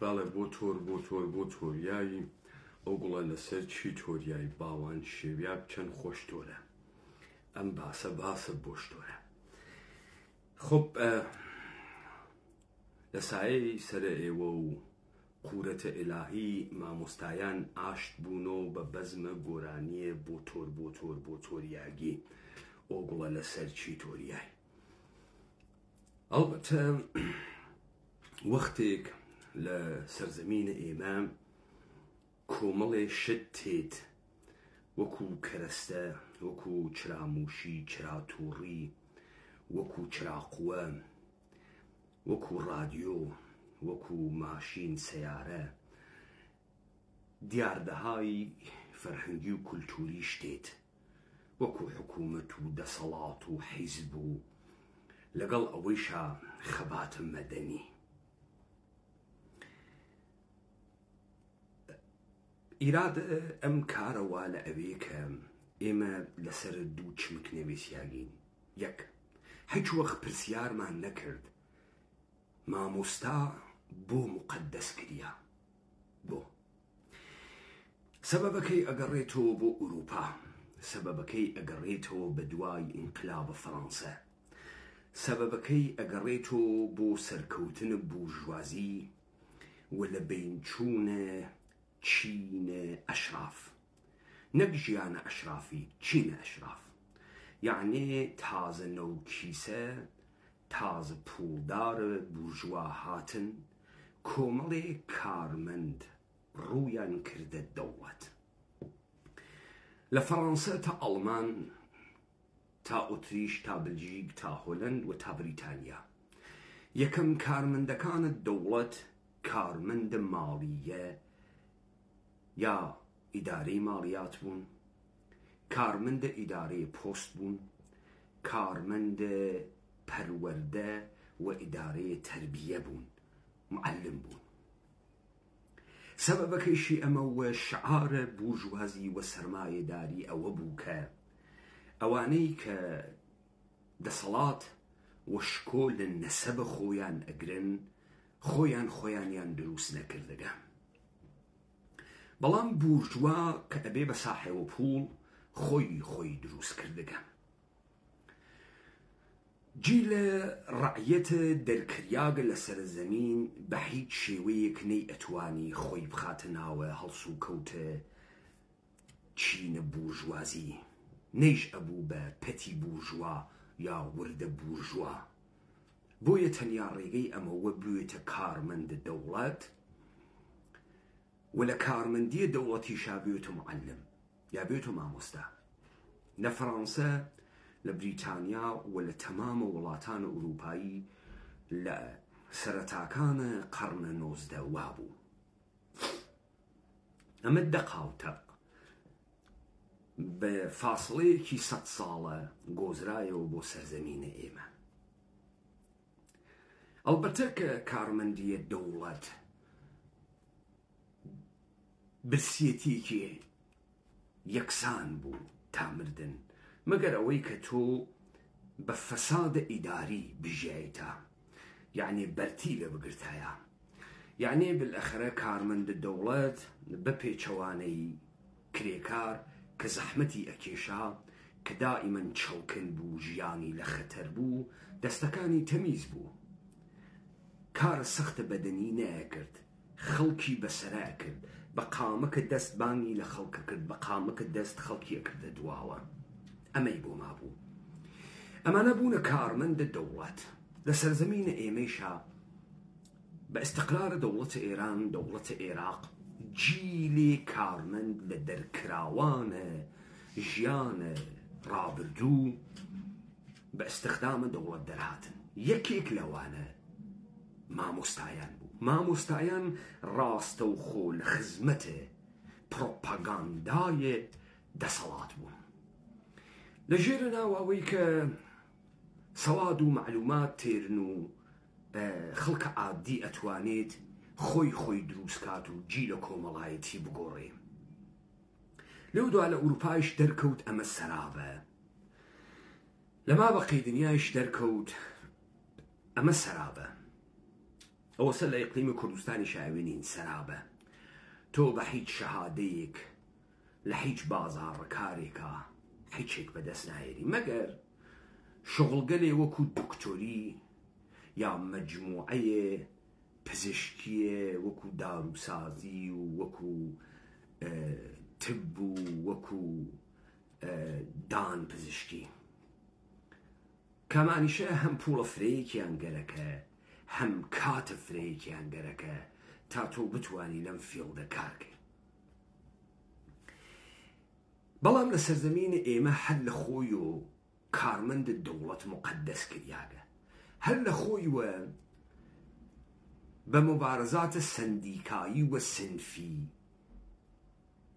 بەڵێ بۆ تۆریایی ئەو گوڵە لەسەر چی تۆریایی باوان شێویا چەند خۆشتۆرە ئەم باسە بۆشتۆرە. خۆب لە سایەی سەرە ئێوە و قورەتە ئیلاهی مامۆستایان ئاشت بوونەوە بە بەزمە گۆرانیە بۆ تۆریاگی ئۆگڵە لەسەر چیتۆریای. ئەڵبەتە وەختێک لە سەرزەمینە ئێمە کۆمەڵێ شت تێت، وەکو کەرەستە، وەکو چراموشی، چراتوڕی، وەکو چراقووە، وەکو ڕادیۆ، وەکو ماشین، سەیارە، دیاردەهای فەرهەنگی و کولتوری شتێت، وەکو حکوومەت و دەسەڵات و حیزب و لەگەڵ ئەوەیشا خەباتە مەدەنی. ئیراد ئەم کارەوە لە ئەوێ کە ئێمە لەسەر دوو چمک نەوێسیاگین. یەک، هیچ وەخت پرسیارمان نەکرد مامۆستا بۆ مقەدەس کردیا، بۆ سەبەبەکەی ئەگەڕێتەوە بۆ ئوروپا، سەبەبەکەی ئەگەڕێتەوە بە دوای ئینقلابە فەڕەنسە، سەبەبەکەی ئەگەڕێتەوە بۆ سەرکەوتنە بورژوازی و لە بینچوونە چینە ئەشراف، نەک ژیانە ئەشرافی، چینە ئەشراف، یعنی تازە نەوکیسە، تازە پوڵدارە بورژوا هاتن، کۆمەڵێ کارمەند ڕوویان کردە دەوڵەت. لە فەڕەنسە تا ئەڵمان، تا ئۆتریش، تا بلژیک، تا هۆلەند و تا بریتانیا، یەکەم کارمەندەکانە دەوڵەت کارمەندە ماڵیە یا ئیدارەی ماڵیات بوون، کارمەندە ئیدارەی پۆست بوون، کارمەندە پەروەردە و ئیدارەی تەربیە بوون، معلم بوون. سەبەبەکەیشی ئەمە وە شعارە بورژوازی و سەرمایەداری ئەوە بوو کە ئەوانەی کە دەسەڵات و شکۆلن نەسەبە خۆیان ئەگرن، خۆیانیان دروست نەکردەگە. بەڵام بورژوا کە ئەبێ بە ساحێوە پوڵ خۆی دروست کردەگە. جی لە ڕعیەتە دەرکریاگە لە سەرزەمین بە هیچ شێوەیەک نەی ئەتوانی خۆی بخاتە ناوە هەڵس و کەوتە چینە بورژوازی، نەیش ئەبوو بە پەتی بورژوا یا وردە بورژوا. بۆیە تەنیا ڕێگەی ئەمەوە بوێتە کارمەندە دەوڵەت و لە کارمەندیە دەوڵەتیشا بێتە معلم یا بێتە مامۆستا. لە فەڕەنسە، لە بریتانیا و لە تەمامە وڵاتانە ئوروپایی لە سەرەتاکانە قەرنە 19 وابوو. ئەمە دەقاوتەق بە فاسڵەیەکی 100 ساڵە گۆزرایەوە بۆ سەرزەمینە ئێمە. ئەلبەتە کە کارمەندیە دەوڵەت برسیەتێکی یەکسان بوو تا مردن، مەگەر ئەوەی کە تۆ بە فەسادە ئیداری بژایتە، یعنی بەرتی لە بگرتایە، یعنی بالئەخرە کارمەندە دەوڵەت بە پێچەوانەی کرێکار کە زەحمەتی ئەکێشا، کە دائیمەن چەڵکن بوو، ژیانی لە خەتەر بوو، دەستەکانی تەمیز بوو، کارە سەختە بەدەنی نەیەکرد، خەڵکی بەسەرا کرد، بە قامەکە دەست بانگی لە خەڵکە کرد، بە قامەکە دەست خەڵکیە کردە دواوە. ئەمەی بۆ مابوو. ئەمانە بوونە کارمەندە دەوڵەت. لە سەرزەمینە ئێمەیشا بە ئیستیقرارە دەوڵەتە ئێران، دەوڵەتە عێراق، جیلێ کارمەند لە دەرکراوانە ژیانە ڕابردوو بە ئیستیخدامە دەوڵەت دەرهاتن. یەکێک لەوانە مامۆستایان بوو. مامۆستایان ڕاستە و خۆ لە خزمەتە پرۆپاگاندایە دەسەڵات بوون. لە ژێرە ناوەوەی کە سەواد و معلومات تێرن و خەڵکە عادی ئەتوانێت خۆی دروستکات و جی لە کۆمەڵایەتی بگۆڕێ. لەو دوا لە ئوروپایش دەرکەوت ئەمە سەرابە، لەما بەقەی دنیایش دەرکەوت ئەمە سەرابە. ئەوە سەر لە ئیقلیمی کوردستانی شاوێنین سەرابە. تۆ بە هیچ شەهادەیەک لە هیچ بازاڕەکارێکە هیچێک بەدەست نایەری، مەگەر شغڵگەلێ وەکو دکتۆری یا مەجموعەیە پزیشکیە، وەکو داروسازی و وەکو تب و وەکو دان پزیشکی. کەمانیشە هەم پوڵە فرەیەکیان گەرەکە هەم کاتە فرەیەکیان گەرەکە تا تۆ بتوانی لەم فیڵدە کارکەی. بەڵام لە سەرزەمینە ئێمە هەر لە خۆی و کارمەند دەوڵەت مقدس کردیاگە هەر لە خۆی وە بە مبارزاتە سندیکایی و سنفی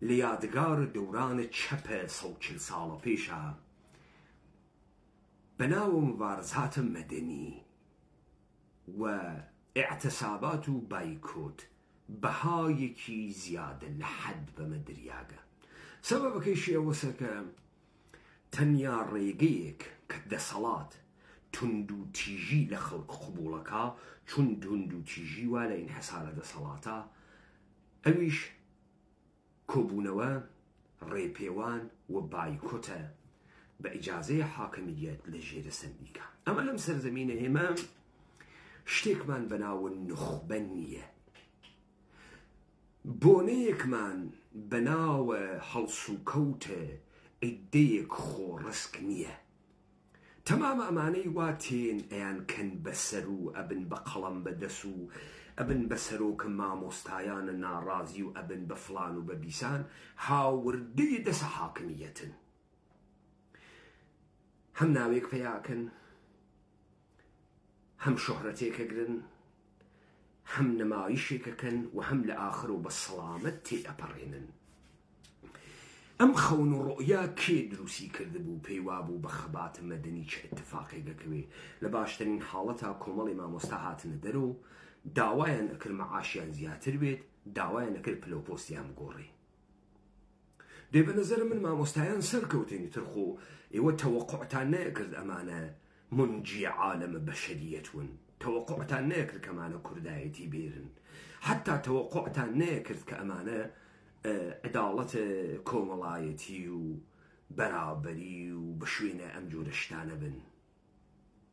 لە یادگار دەورانە چەپە 140 ساڵە پێشە بەناوە مبارزاتە مەدەنی و ئاعتسابات و بایکۆت بەهایەکی زیادە لە حەد بەمە دریاگە. سەبەبەکەیشی ئەوەسە کە تەنیا ڕێگەیەک کە دەسەڵات تند و تیژی لە خەڵک قبوڵەکە چون تند و تیژی وا لە ئینحسارە دەسەڵاتە ئەویش کۆبوونەوە ڕێپێوان و بایکۆتە بە ئیجازەی حاکمیەت لە ژێرە سندیکا. ئەمە لەم سەرزەمینە ئێمە شتێکمان بەناوە نخبە نییە، بۆنەیەکمان بەناوە هەڵس و کەوتە ئیدەیەک خۆڕسک نییە. تەمام ئەمانەی وا تێن ئەیان کەن بەسەر و ئەبن بە قەڵەم بەدەس و ئەبن بە سەرۆکە مامۆستایانە ناڕازی و ئەبن بە فڵان و بە بیسان هاوردەی دەسە حاکمیەتن. هەم ناوێک پێیاکەن، هەم شۆهرەتێکەگرن، هەم نەمایشێکەکەن و هەم لە ئاخر و بە سەڵامەت تێئەپەڕێنن. ئەم خەون و ڕۆیا کێ دروستی کردبوو پێی وابوو بە خەباتە مەدەنی چه ئەتفاقێکەکەوێ لە باشترین حاڵەتا کۆمەڵی مامۆستا هاتنە دەرە و داوایان ئەکرد مەعاشیان زیاتر بێت، داوایان ئەکرد پلۆپۆستیان بگۆڕێ. دێ بە نەزەرە من مامۆستایان سەرکەوتنی ترخۆ ئێوە تەوەقعتان نەکرد ئەمانە منجی عالەمە بەشەریەتون، تەوەقعتان نەکرد کە ئەمانە کوردایەتی بێرن، حتا تەوەقعتان نەکرد کە ئەمانە عداڵەتە کۆمەڵایەتی و بەرابەری و بە شوێنە ئەم جۆرە شتانە بن.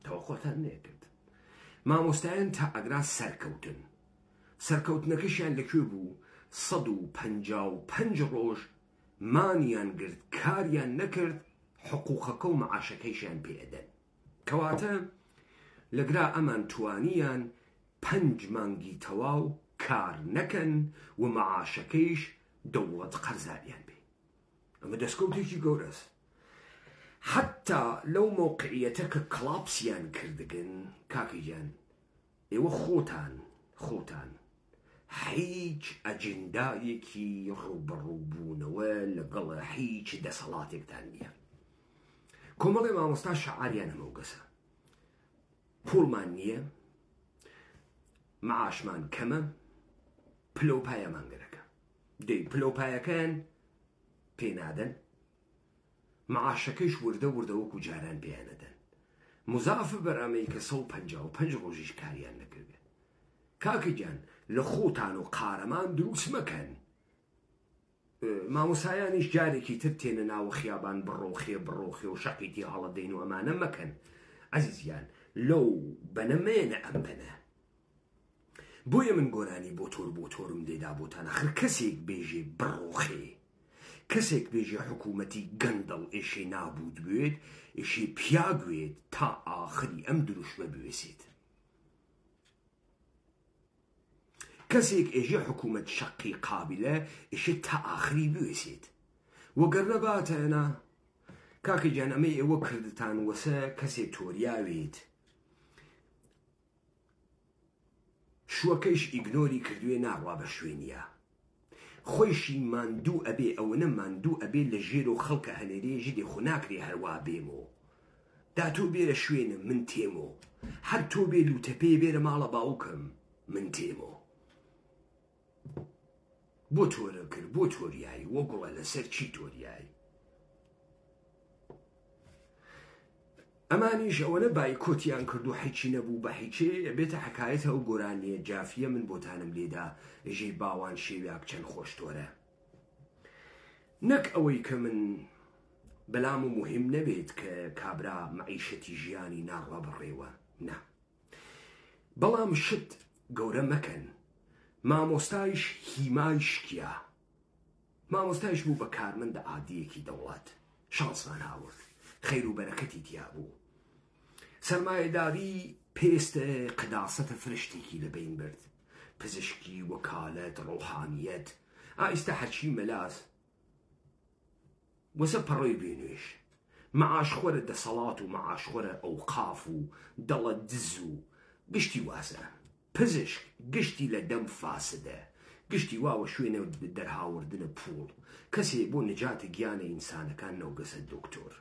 تەوەقعتان نەکرد. مامۆستایان تا ئەگرا سەرکەوتن. سەرکەوتنەکەشیان لەکوێ بوو؟ 155 ڕۆژ مانیان گرت، کاریان نەکرد، حقوقەکە و مەعاشەکەیشیان پێدەن. کەواتە لەگرا ئەمان توانیان 5 مانگی تەواو کار نەکەن و مەعاشەکەیش دەوڵەت قەرزاریان بێ. ئەمە دەستکەوتێکی گەورەس. حتا لەو مۆقعیەتە کە کڵاپسیان کردگن کاکیجان ئێوە خۆتان هیچ ئەجندایەکی ڕوبەڕووبوونەوە لەگەڵە هیچ دەسەڵاتێکتان نییە. کۆمەڵی مامۆستا شەعاریان هەمە و گەسە، پوڵمان نییە، مەعاشمان کەمە، پلۆپایەمان گەرەکە. دەی پلۆپایەکەیان پێنادەن، مەعاشەکەیش وردە وەکو جاران پێیانەدەن. مزافە بەرامەی کە 155 ڕۆژیش کاریان نەکردن. کاکەجان لە خۆتان و قارەمان دروست مەکەن. مامۆسایانیش جارێکی تر تێنە ناوە خیابان بڕۆخێ و شەقیتی هەڵەدەین و ئەمانە مەکەن. عەزیزیان لەو بەنەمێنە ئەم بەنە. بۆیە من گۆرانی بۆ تۆرم دێدا بۆتان. ئاخر کەسێک بێژێ بڕۆخێ، کەسێک بێژێ حکوومەتی گەندەڵ ئێشەی نابوود بوێت، ئێشەی پیاگوێت تا ئاخری ئەم دروشمە بوێسێت. کەسێک ئێژێ حکوومەت شەقی قابلە ئێشێ تا ئاخری بوێسێت. وەگەرنە باتەنا کاکەجان ئەمەی ئێوە کردتان وەسە کەسێک تۆریاوێت شوەکەیش ئیگنۆری کردوێ ناڕوا بە شوێنیە، خۆیشی ماندوو ئەبێ، ئەوەنە ماندوو ئەبێ لە ژێر و خەڵکە هەنێرێژی دێخۆ ناکرێ هەروا بێمۆ دا تۆ بێرە شوێنم من تێمۆ، هەر تۆ بێ لوتە پێ بێرە ماڵە باوکم من تێمۆ. بۆ تۆرە کرد، بۆ تۆریایی وە گوڵە لەسەر چی تۆریایی؟ ئەمانیش ئەوەنە بایکۆتیان کرد و هیچی نەبوو بە هیچێ بێتە حکایەتە ئەو گۆرانیە جافیە من بۆتانم لێدا ژێ باوان شێویاک چەند خۆشتۆرە. نەک ئەوەی کە من بەلام و مهم نەبێت کە کابرا مەعیشەتی ژیانی ناڕوا بڕێوە، نا، بەڵام شت گەورە مەکەن. مامۆستایش هیمای شکیا، مامۆستایش بوو بە کارمەندە عادیەکی دەوڵات، شانسمان هاورد، خەیر و بەرەکەتی تیا بوو. سەرمایەداری پێستە قداسەتە فرشتێکی لەبین برد، پزیشکی، وەکالەت، ڕۆحانیەت، ئائیستا هەرچی مەلاز وەسە پەڕۆی بێنوێش، مەعاشخۆرە دەسەڵات و مەعاشخۆرە ئەوقاف و دەڵە دز و گشتی وازە، پزیشک گشتی لە دەم فاسدە، گشتی واوە شوێنە دەرهاوردنە پوڵ، کەسێ بۆ نجاتە گیانە ئینسانەکان نەوگەسە دکتۆر.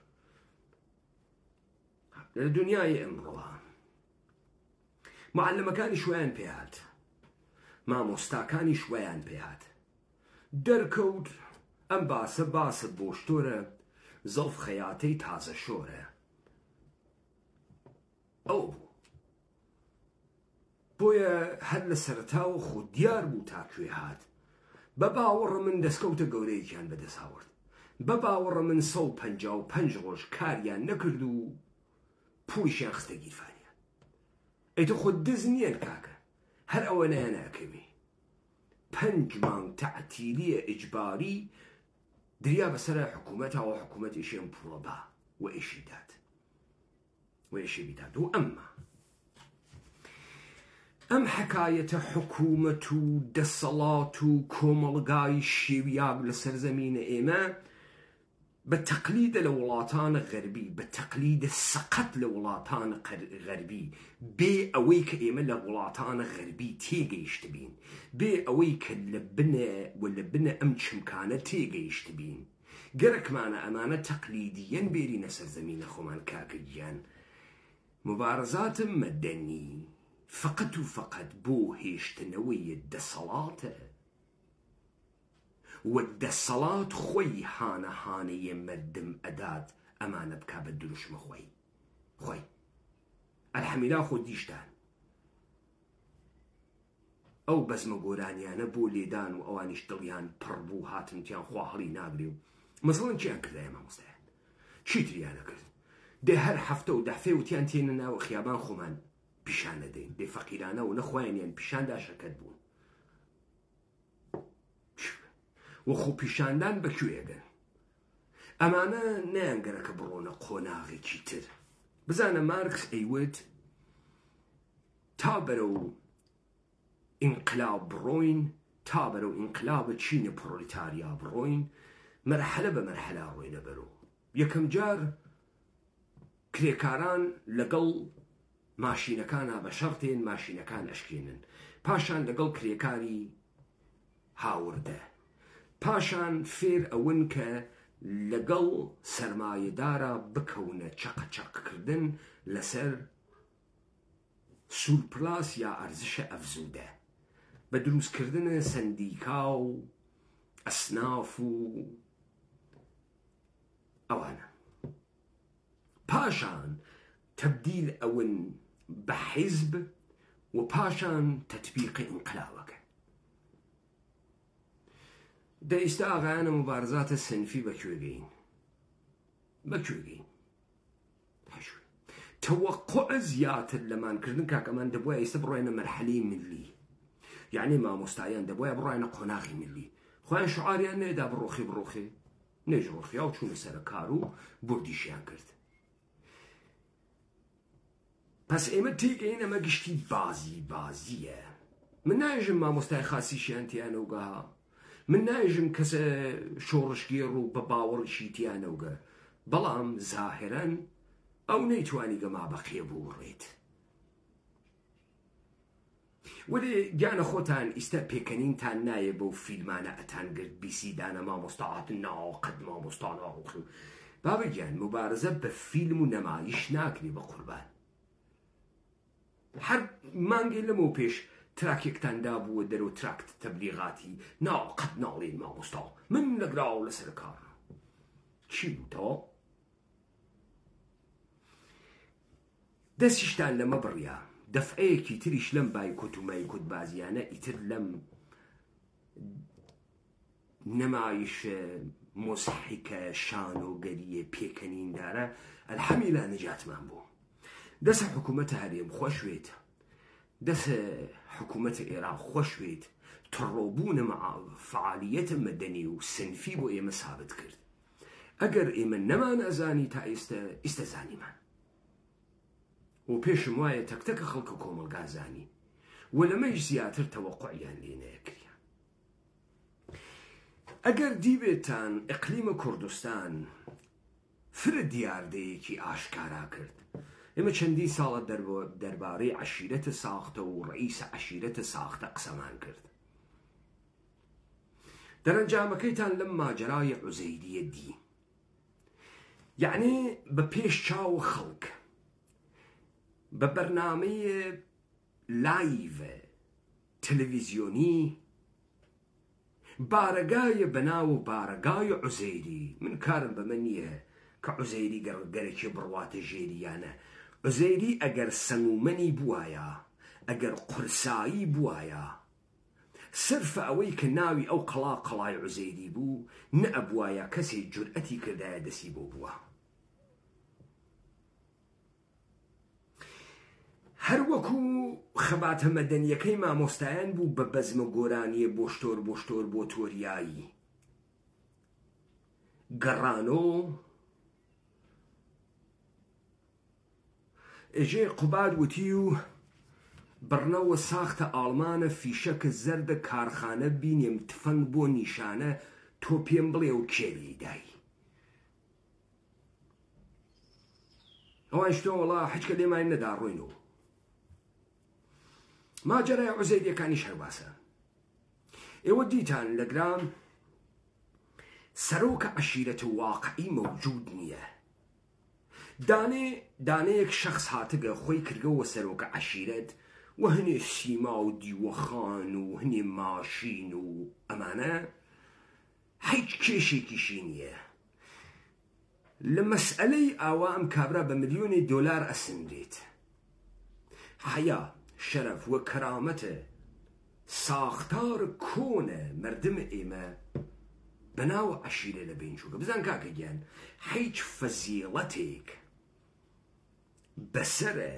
لە دنیای ئەمڕۆوە معلمەکانی شویان پێهات، مامۆستاکانی شویان پێهات، دەرکەوت ئەم باسە بۆشتۆرە، زەڵف خەیاتەی تازە شۆرە. ئەو بوو بۆیە هەر لە سەرەتاوە خۆ دیار بوو تاکوێ هات، بە باوەڕە من دەستکەوتە گەورەیەکیان بەدەساوەرد، بە باوەڕە من 155 ڕۆژ کاریان نەکرد و پوڵیشیان خستە گیرفانیان. ئەیتە خۆ دز نییەن کاکە، هەر ئەوە نەیاناکەوی 5 مانگ تەعتیلیە ئیجباری دریا بەسەرە حکوومەتەوە، حکوومەتیشیان پوڵە با و ئێشی داد و ئەمما ئەم حکایەتە حکوومەت و دەسەڵات و کۆمەڵگای شێویاک لە سەرزەمینە ئێمە بە تەقلیدە لە وڵاتانە غەربی، بە تەقلیدە سەقەت لە وڵاتانە غەربی، بێ ئەوەی کە ئێمە لە وڵاتانە غەربی تێگەیشت بین، بێ ئەوەی کە لە بنە ئەم چمکانە تێگەیشت بین. گەرەکمانە ئەمانە تەقلیدیەن بێرینە سەرزەمینە خۆمان کاکەگیان. مبارزاتم مەدەنی فقط و فقط بۆ هێشتنەوەی دەسەڵاتە، و دەسەڵات خۆی هانەهانەیە مەردم ئەدات ئەمانە بکا بە دروشمە خۆی. ئەلحەمیلا خۆ دیشتان ئەو بەزمە گۆرانیانە بۆ لێدان و ئەوانیش دڵیان پڕ بوو هاتنتیان خوا هەڵی ناگرێ و مەسەڵەن چیان کردایە مامۆستایان؟ چیتریانە کرد؟ دێ هەر هەفتە و دەفێ وتیان تێنە ناوە خیابان خۆمان پیشان نەدەین، دێ فەقیرانە و نەخوایانیان پیشاندا شەکەت بوون. وەخۆ پیشاندان بەکوێگەن؟ ئەمانە نەیانگەرەکە بڕۆنە قۆناغێکی تر. بزانە مارکس ئەیوت تا بەرەو ئینقلاب بڕۆین، تا بەرەو ئینقلابە چینە پرۆلیتاریا بڕۆین، مەرحەلە بە مەرحەلا ڕۆینە بەرەو. یەکەم جار کرێکاران لەگەڵ ماشینەکانە بە شەڕتێن، ماشینەکان ئەشکێنن، پاشان لەگەڵ کرێکاری هاوردە، پاشان فێر ئەون کە لەگەڵ سەرمایەدارە بکەونە چەقەچەقکردن لەسەر سورپلاس یا ئەرزشە ئەفزوودە، بە دروستکردنە سەندیکا و ئەسناف و ئەوانە، پاشان تەبدیل ئەون بە حیزب و پاشان تەطبیقی ئینقلابەکە. دە ئێستا ئاغایانە مبارزاتە سنفی بەکوێگەین تەوەقع زیاتر لەمانکردن کاکەمان دەبووە ئێستا بڕۆینە مەرحەلەی ملی، یعنی مامۆستایان دەبووە بڕۆینە قۆناغی ملی. خۆیان شعاریان نێدا بڕۆخی نێژڕۆخیا و چوونە سەر کار و بردیشیان کرد. پس ئێمە تێگەین ئەمە گشتی بازیە. من ناژم مامۆستای خاسیشیان تیانەوگەها، من ناژم کەسە شۆڕشگێڕ و بە باوەڕشی تیانەوگە، بەڵام زاهرەن ئەو نەیتوانی گەما بەقێ بوڕێت. وەێ گیانە خۆتان ئیستا پێکەنینتان نایە بەو فیلمانە ئەتان گرت بیسیدانە مامۆستاهاتن ناقەت مامۆستان ئاوخ بابگیان مبارزە بە فیلم و نەمایش ناکرێ بە قوربان. هەر مانگێ لەمە پێش تراکێکتاندا بووە دەرەوە تراکت تەبلیغاتی ناقەت ناڵێن مامۆستا من لەگراو لەسەر کار چی بووتەوە؟ دەستیشتان لەمە بڕیا دەفعەیەکی تریش لەم بایکۆت و مایکۆت بازیانە ئیتر لەم نەمایش مۆسیحیکە شانۆگەریە پێکەنیندارە ئەلحەمیلا نەجاتمان بوو. دەسە حکوومەتە هەرێم خۆشوێت، دەسە حکوومەتە ئێران خۆشوێت، تڕۆبوونە فعالیەتە مەدەنی و سنفی بۆ ئێمە سابت کرد. ئەگەر ئێمە نەمان ئەزانی تا ئێستا زانیمان و پێشم وایە تەکتەکە خەڵکە کۆمەڵگازانی و لەمەش زیاتر تەوەقعیان لێ نەکریا. ئەگەر دیبێتان ئیقلیمە کوردستان فرە دیاردەیەکی ئاشکارا کرد. ئێمە چەندی ساڵە دەربارەی عەشیرەتە ساختە و ڕئیسە عەشیرەتە ساختە قسەمان کرد. دەرەنجامەکەیتان لەم ماجرای عوزەیریە دی، یعنی بە پێش چاو خەڵک بە بەرنامەیە لایڤە تەلەڤیزیۆنی بارەگایە بەناو بارەگای عوزەیری. من کارم بەمە نییە کە عوزەیری گەرەکی بڕواتە ژێریانە. عوزەیری ئەگەر سەنگومەنی بوایە، ئەگەر قورسایی بوایە، سرفە ئەوەی کە ناوی ئەو قەڵای عوزەیری بوو نەئەبوایە کەسێک جورئەتی کردایە دەسی بۆ بووە. هەر وەکو خەباتە مەدەنیەکەی مامۆستایان بوو بە بەزمە گۆرانیە بۆ شتۆر بۆ تۆریایی گەڕانۆ ئێژێ قوباد وتی و بڕنەوە ساختە ئاڵمانە فیشەکە زەردە کارخانە بینێم تفەنگ بۆ نیشانە تۆ پێم بڵێ و کێوی دای. ئەوان شتۆ وەڵا حچکە لێمان نەداڕۆینەوە. ماجەرای عوزەیریەکانی شەرباسە. ئێوە دیتان لەگرام سەرۆکە عەشیرەتە واقعی مەوجود نییە. دانەیەک شەخص هاتگە خۆی کردەوە سەرۆکە عەشیرەت و هەنێ سیما و دیوەخان و هەنێ ماشین و ئەمانە هیچ کێشێکیشی نییە. لە مەسئلەی ئاوا ئەم کابرا بە ملیۆنی دۆلار ئەسندێت. حیا شەرەف وە کەرامەتە ساختار کۆنە مردمە ئێمە بەناو عەشیرە لە بین چووکە. بزان کاکە گیان هیچ فەزیڵەتێک بەسەرە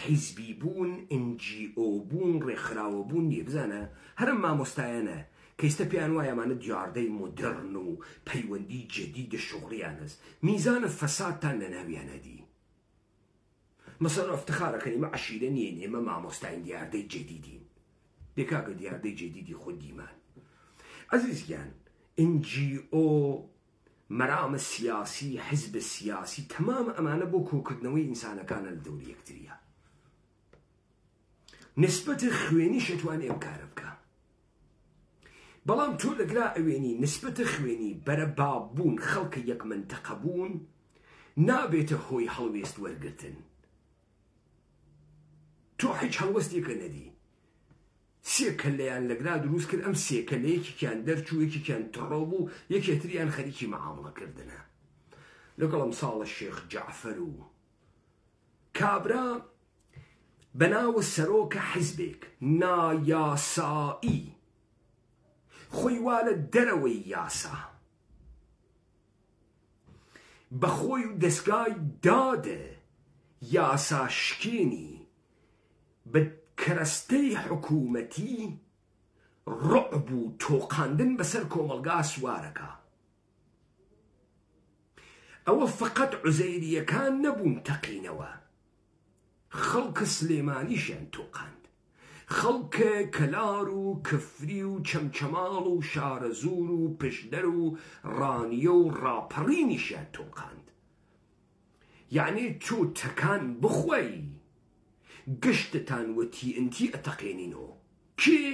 حیزبی بوون، NGO بوون، ڕێکخراوە بوون نییە. بزانە هەرم مامۆستایانە کەیستە پێیان وایە ئەمانە دیاردەی مۆدرن و پەیوەندی جەدیدە شوغڵیان هەست. میزانە فەسادتان لە ناویانە دی. مەسەڵەن ئەفتخارەکەن ئێمە عەشیرە نیین، ئێمە مامۆستاین دیاردەی جەدیدین. دێکاکە دیاردەی جەدیدی خۆ دیمان. عەزیزگیان NGO مەرامە سیاسی، حزب سیاسی، تەمام ئەمانە بۆ کۆکردنەوەی ئینسانەکانە لە دەوری یەکتریە. نسبەتە خوێنی شەتوانێ ئەم کارە بکە. بەڵام تۆ لەگرا ئەوێنی نسبەتە خوێنی بەرە بابوون خەڵکە یەک منتەقە بوون نابێتە هۆی هەڵوێست وەرگرتن. تۆ هیچ هەڵوەستێکە نەدی. سێ کەلەیان لەگرا دروست کرد، ئەم سێ کەلە یەکێکیان دەرچوو، یەکێکیان تڕۆ بوو، یەکێتریان خەریکی مەعامڵەکردنە. لەگەڵ ئەمساڵە شێخ جەعفەر و کابرا بەناوە سەرۆکە حیزبێک نایاسایی خۆی وا لە دەرەوەی یاسا بەخۆی و دەستگای دادە یاسا شکێنی بە کەرەستەی حکوومەتی ڕعب و تۆقاندن بەسەر کۆمەڵگا سوارەکە. ئەوە فقط عوزەیریەکان نەبوون تەقینەوە، خەڵکە سلێمانیشیان تۆقاند، خەڵکە کەلار و کفری و چەمچەماڵ و شارەزور و پشدەر و ڕانیە و ڕاپەڕینیشیان تۆقاند. یعنی تۆ تەکان بخۆی گشتتان وە TNT ئەتەقێنینەوە. کێ؟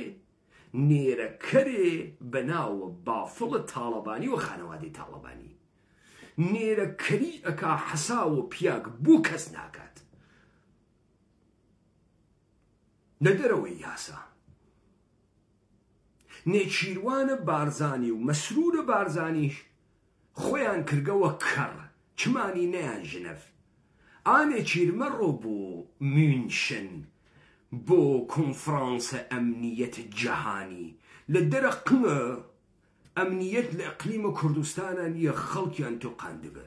نێرەکەرێ بەناوە بافڵە تاڵەبانی و خانەوادەی تاڵەبانی. نێرەکەری ئەکا حەساوە پیاک بۆ کەس ناکات لە دەرەوەی یاسا. نێچیروانە بارزانی و مەسرورە بارزانیش خۆیان کردەوە کەڕ، چمانی نەیان ژنەف. ئانێ چیرمەڕۆ بۆ مینشن بۆ کۆنفرانسە ئەمنیەت جەهانی لە دەرە قمە ئەمنیەت لە ئەقلیمە کوردستانە نییە، خەڵکیان تۆقاندبە.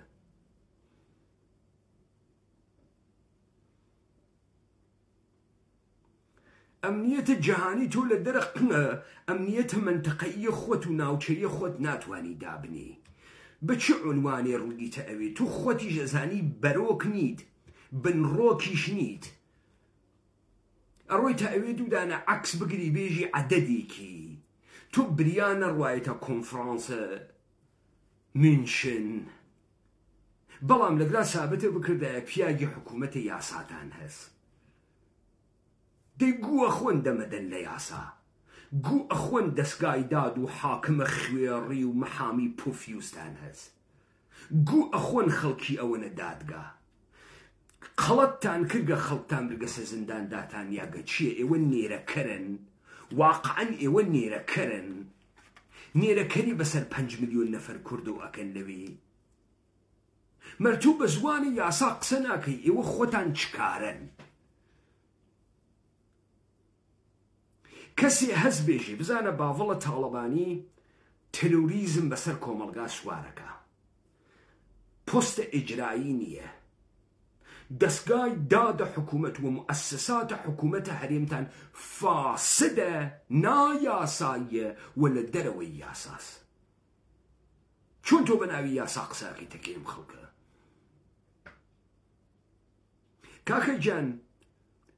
ئەمنیەتە جەهانی تۆ لە دەرە قمە ئەمنیەتە منتەقەیە خۆت و ناوچەیە خۆت ناتوانی دابنی. بە چه عنوانێ ڕووگیتە ئەوێ؟ تو خۆتی ژەزانی بەرۆک نیت، بنڕۆکیش نیت ئەڕۆی تا ئەوێ دوودانە عکس بگری بێژی عەدەدێکی تۆ بریا نەڕوایەتە کۆنفرانسە منشن بەڵام لەگرا سابتە بکردایە پیاگی حکوومەتە یاساتان هەست دەی گووە خۆن دەمەدەن لە یاسا گو ئەخۆن دەستگای داد و حاکمە خوێڕی و مەحامی پۆفیوستان هەست گو ئەخۆن خەڵکی ئەوەنە دادگا قەڵەتتان کردگە خەڵکتان برگەسە زیندانداتان یاگە چییە ئێوە نێرەکەرن واقعەن ئێوە نێرەکەرن نێرەکەری بەسەر 5 ملیۆن نەفەر کوردە ئەکەن لەوێ مەرتوو بە زوانی یاسا قسە ناکەی ئێوە خۆتان چکارن کەسێ هەست بێژێ بزانە باڤڵە تاڵەبانی تەرۆریزم بەسەر کۆمەڵگا سوارەکە پۆستە ئیجرایی نییە دەستگای دادە حکوومەت و مؤسساتە حکوومەتە هەرێمتان فاسدە نایاساییە و لە دەرەوەی یاساس چۆن تۆ بە ناوی یاسا قساقی تەکەیم خەڵکە کاکە جان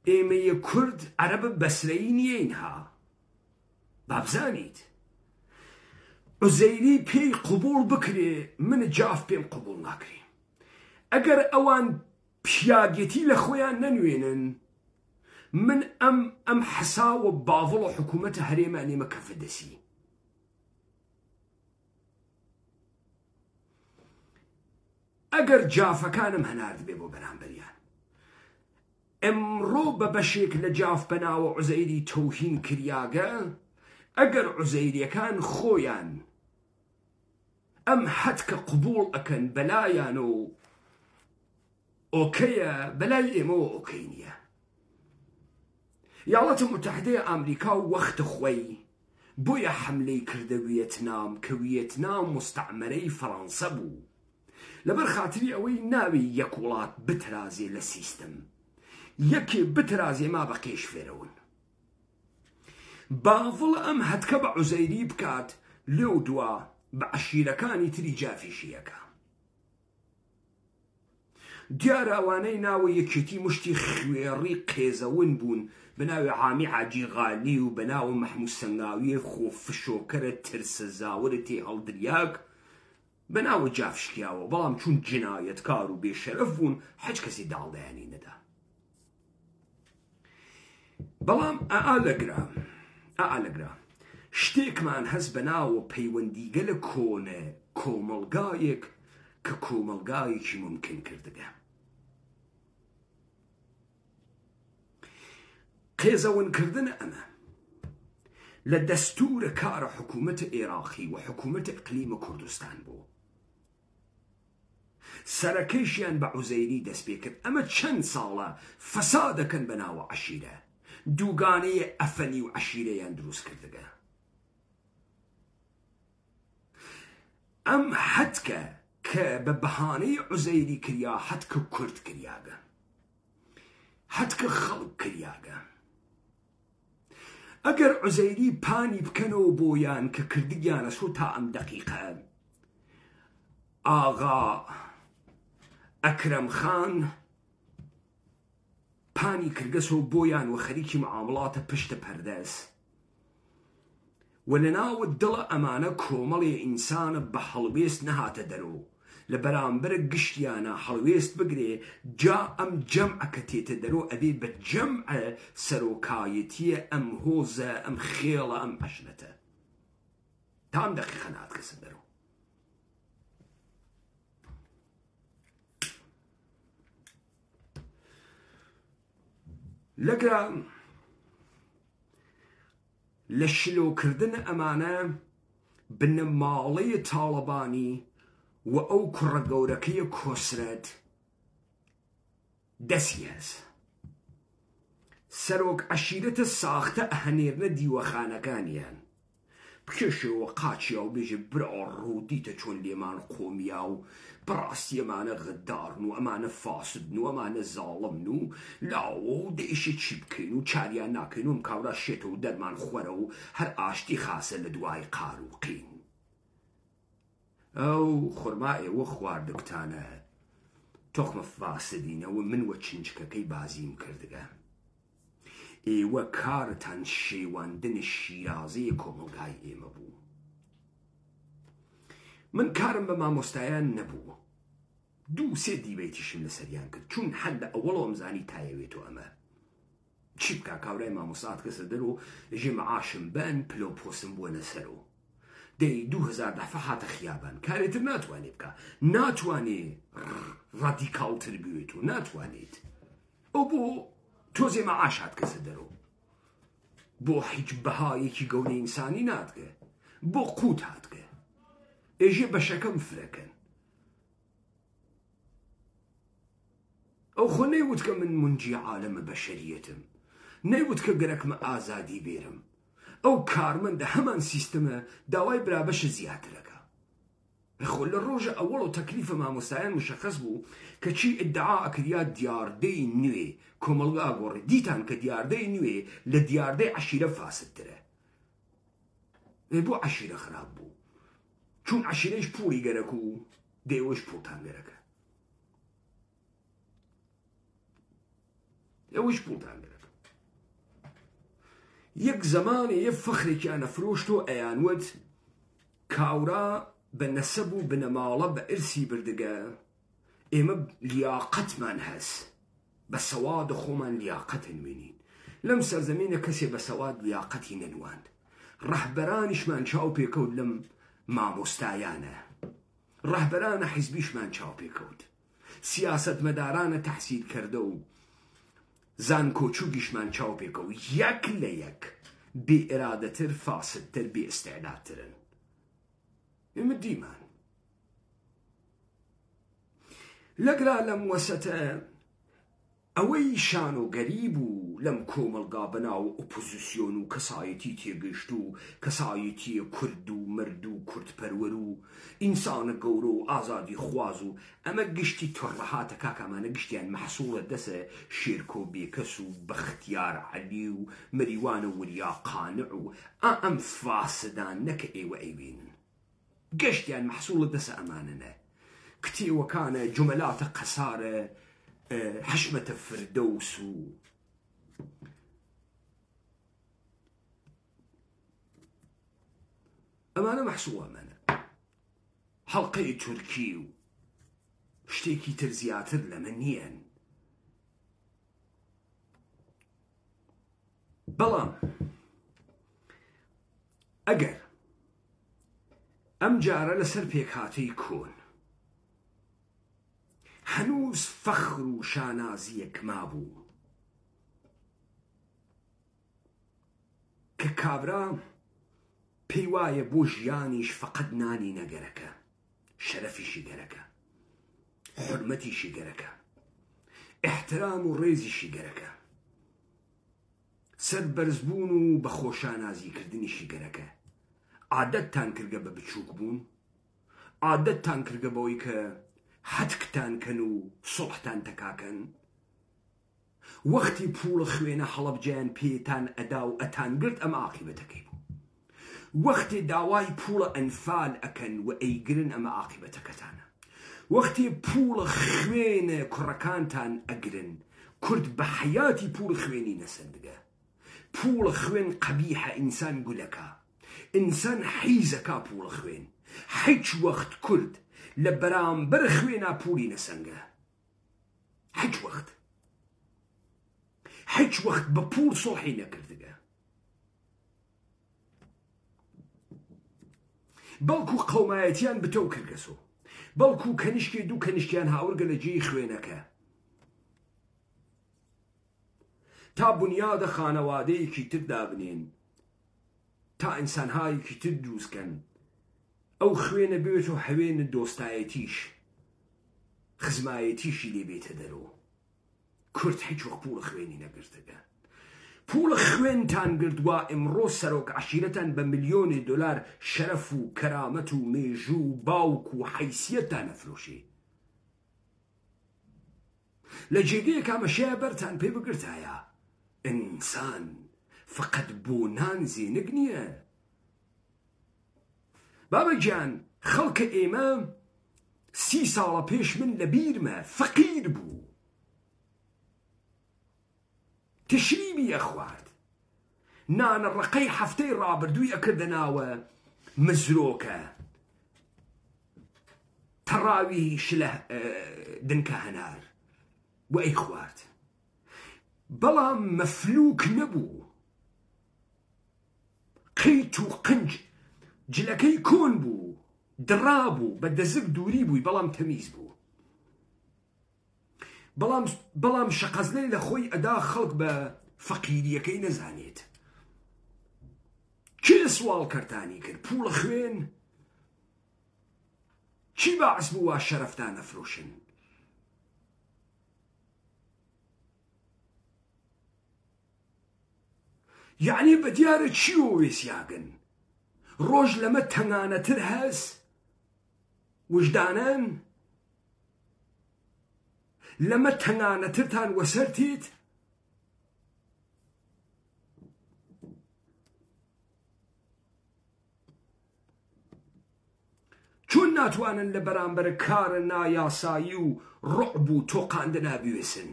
ئێمەیە کورد عەرەبە بەسرەیی نیەینها بابزانیت عوزەیری پێی قبوڵ بکرێ من جاف پێم قبوڵ ناکرێ ئەگەر ئەوان پیاگێتی لە خۆیان نەنوێنن من ئەم حەساوە باڤڵە حکوومەتە هەرێمانێمە کەفەدەسی ئەگەر جافەکانم هەنارد بێ بۆ بەرامبەریان ئەمڕۆ بە بەشێک لە جاف بەناوە عوزەیری تەوهین کریاگە ئەگەر عوزەیریەکان خۆیان ئەم حەدکە قبوڵ ئەکەن بەلایان و ئۆکەیە بەلای ئێمەوە ئۆکەی نییە یاڵەتە متحدەیە ئامریکا و وەختە خۆی بۆیە حەملەی کردە ویەتنام کە ویەتنام مستەعمەرەی فەڕەنسە بوو لەبەر خاتری ئەوەی ناوی یەک وڵات بترازێ لە سیستم یەکێ بترازێ ما بە قێش فێرەون باڤڵ ئەم هەتکە بە عوزەیری بکات لێو دووە بە عەشیرەکانی تری جافیشیەکە دیارە ئەوانەی ناوە یەکێتی مشتی خوێڕی قێزەون بوون بەناوی عامی حاجی غالی و بەناوە مەحموود سەنگاویە خۆفشۆکەرە ترسە زاوەرە تێ هەڵدریاک بەناوە جافشکیاوە بەڵام چون جنایەتکار و بێشەرەف بوون هیچ کەسی داڵدایانی نەدا بەڵام ئالەگرا شتێکمان هەست بەناوە پەیوەندیگە لە کۆنە کۆمەڵگایەک کە کۆمەڵگایەکی ممکن کردگە قێزەونکردنە ئەمە لە دەستورە کارە حکوومەتە عێراقی و حکوومەتە ئیقلیمە کوردستان بوو سەرەکەیشیان بە عوزەیری دەست پێ کرد ئەمە چەند ساڵە فەسادەکەن بەناوە عەشیرە دووگانەیە ئەفەنی و عەشیرەیان دروست کردگە ئەم حەدکە کە بە بەهانەی عوزەیری کریا حەدکە کورد کریاگە حەدکە خەڵک کریاگە ئەگەر عوزەیری پانی بکەنەوە بۆیان کە کردگیانە سۆ تا ئەم دەقیقە ئاغا ئەکرەم خان پانی کردگەسەوە بۆیان و خەریکی معامڵاتە پشتە پەردەس و لەناوە دڵە ئەمانە کۆمەڵێ ئینسانە بە هەڵوێست نەهاتە دەرەوە لە بەرامبەرە گشتیانە هەڵوێست بگرێ جا ئەم جەمعە کە تێتە دەرەوە ئەبێ بە جەمعە سەرۆکایەتیە ئەم هۆزە ئەم خێڵە ئەم عەشرەتە تا ئەم دەقیقە ناتکەسە دەرەوە لەگرا لە شلۆکردن ئەمانە بنەماڵەی تاڵەبانی و ئەو کوڕە گەورەکەیە کۆسرەت دەستی هەست سەرۆک عەشیرەتە ساختە ئەهەنێرنە دیوەخانەکانیان بکێشەوە قاچیا و بێژێ برا ڕوودیتە چۆن لێمان قۆمیا و بەڕاستی ئەمانە غەدارن و ئەمانە فاسدن و ئەمانە زاڵمن و لاوە و دێشە چی بکەین و چاریان ناکەین و ئەم کاورا شێتە و دەرمان خۆرە و هەر ئاشتی خاسە لە دوای قار و قین ئەو خورما ئێوە خواردنتانە تۆخمە فاسدینەوە من وە چنچکەکەی بازیم کردگە ئێوە کارتان شێواندنی شیرازەیە کۆمەلگای ئێمە بوو. من کارم بە مامۆستایان نەبوو، 2-3 دیبێتیشم لەسەریان کرد، چون هەر لە ئەوەڵەوەم زانی تایەوێتەوە ئەمە چی بکە کاورای مامۆستات کەسە دەرۆ ژێ مەعاشم بەن پلۆ پۆستم بووە سەرۆ دەی 2000 دەفە هاتە خیابان کارێتر ناتوانێت بکە، ناتوانێت ڕادیکاڵتر بوێت و ناتوانێت ئەو بۆ تۆزێ مەعاش هات کەسە دەرۆ بۆ هیچ بەهایەکی گەورە ئینسانی ناتگە بۆ قوت هاتگە ئێژێ بەشەکەم فرەکەن ئەو خۆ نەیوت کە من منجی عالەمە بەشەریەتم، نەیوت کە گەرەکمە ئازادی بێرم. ئەو کارمەندە هەمان سیستەمە داوای برابەشە زیاترەکە. خۆ لە ڕۆژە ئەوەڵ و تەکلیفە مامۆستایان مشەخص بوو کە چی ئیدعا ئەکریا دیاردەی نوێ کۆمەڵگا گۆڕێ دیتان کە دیاردەی نوێ لە دیاردەی عەشیرە فاسدترە. بۆ عەشیرە خراپ بوو چون عەشیرەیش پوڵی گەرەک و دێوەش پوڵتان گەرەکە ئەوش پوڵتان گەرەکە. یەک زەمانێ یە فەخرێکیان ئەفرۆشتۆ ئەیانوت کاورا بە نەسەب و بنەماڵە بە ئرسی بردگە ئێمە لیاقەتمان هەست بە سەواد خۆمان لیاقەتن وێنین. لەم سەرزەمینە کەسێ بە سەواد لیاقەتی نەنواند. ڕەهبەرانیشمان چاو پێکەوت لەم مامۆستایانە، ڕەهبەرانە حیزبیشمان چاو پێکەوت، سیاسەتمەدارانە تەحسیل کردە و زان کۆچووگیشمان چاو پێکەوت، یەک لە یەک بێ ئێرادەتر فاسدتر بێ ئێستێعدادترن. ئێمە دیمان لەگرا لەم وەسەتە ئەوەی شان و گەریب و لەم کۆمەلگا بەناو ئۆپۆزیسیۆن و کەسایەتی تێگەشت و کەسایەتی کورد و مرد و کوردپەروەر و ئینسانە گەورە و ئازادی خواز و ئەمە گشتی تۆڕەهاتە کاکامانە گشتیان مەحسوڵە دەسە شێرکۆ بێکەس و بەختیار عەلی و مەریوانە وریا قانع و ئەم فاسدان نەکە ئێوە ئەیبینن گەشتیان مەحسوڵە دەسە ئەمانەنە کتێوەکانە جومەلاتە قەسارە حشمەتە فردەوس و ئەمانە مەحسوڵە ئەمانە هەڵقەی تورکی و شتێکی تر زیاتر لەمە نیەن. بەڵام ئەگەر ئەم جارە لەسەر پێکهاتەی کۆن هەنووز فەخر و شانازیەک مابوو کە کابرا پێی وایە بۆ ژیانیش فەقەت نانی نەگەرەکە، شەرەفیشی گەرەکە، حورمەتیشی گەرەکە، احترام و ڕێزیشی گەرەکە، سەربەرزبوون و بە خۆشانازیکردنیشی گەرەکە. عادەتتان کردگە بە بچووک بوون، عادەتتان کردگە بەوەی کە حەتکتان کەن و سوڵحتان تەکاکەن، وەختی پوڵە خوێنە هەڵەبجیان پێتان ئەدا و ئەتان گرت ئەمە عاقیبەتەکەی بوو، وەختی داوای پوڵە ئەنفال ئەکەن و ئەیگرن ئەمە عاقیبەتەکەتانە، وەختی پوڵە خوێنە کوڕەکانتان ئەگرن کورد بە حەیاتی پوڵ خوێنی نەسەندگە. پوڵە خوێن قەبیحە، ئینسان گولەکە، ئینسان حیزەکە پوڵە خوێن. هیچ وەخت کورد لە بەرامبەر خوێنا پوڵی نەسەنگە، هیچ وەخت بە پوڵ سۆحی نەکردگە. بەڵکو قەومایەتیان بتەو کردگەسۆ، بەڵکو کەنیشکی دوو کەنیشکیان هاورگە لە جێی خوێنەکە تا بنیادە خانەوادەیەکی تر دابنێن، تا ئینسانهایەکی تر دروستکەن، ئەو خوێنە بێت و هەوێنە دۆستایەتیش خزمایەتیشی لێ بێتە دەرەوە. کورد هیچ وەخت پوڵە خوێنی نەگرتگە. پوڵە خوێنتان گردووە ئەمڕۆ سەرۆک عەشیرەتان بە ملیۆنی دۆلار شەرەف و کەرامەت و مێژوو و باوک و حەیسیەتتان ئەفرۆشێ. لە جێگەیە کامەشەیە بەرتان پێ بگرتایە ئینسان فقط بۆ نان زێنگ نییە. بابەجان خەڵکە ئێمە 30 ساڵە پێش من لە بیرمە فەقیر بوو، تشریبی ئەخوارد، نانە ڕقەی هەفتەی ڕابردووی ئەکردە ناوە مزرۆکە، تەڕاوی شلە دنکە هەنار و ئەی خوارد، بەڵام مەفلوک نەبوو، قەیت و قنج جلەکەی کۆن بوو، دڕابوو، بە دەزک دووری بووی، بەڵام تەمیز بوو. بەڵام شەقەزلەی لە خۆی ئەدا خەڵک بە فەقیریەکەی نەزانێت. چی لە سوال کەرتانی کرد؟ پوڵە خوێن؟ چی باعس بوو وا شەرەفتان نەفرۆشن؟ یعنی بە دیارە چی وە وێسیاگن؟ ڕۆژ لەمە تەنگانەتر هەست؟ وجدانەن؟ لەمە تەنگانەترتان وەسەرتیت؟ چۆن ناتوانن لە بەرامبەر کارە نایاسایی و ڕعب و تۆقاندنە بوێسن؟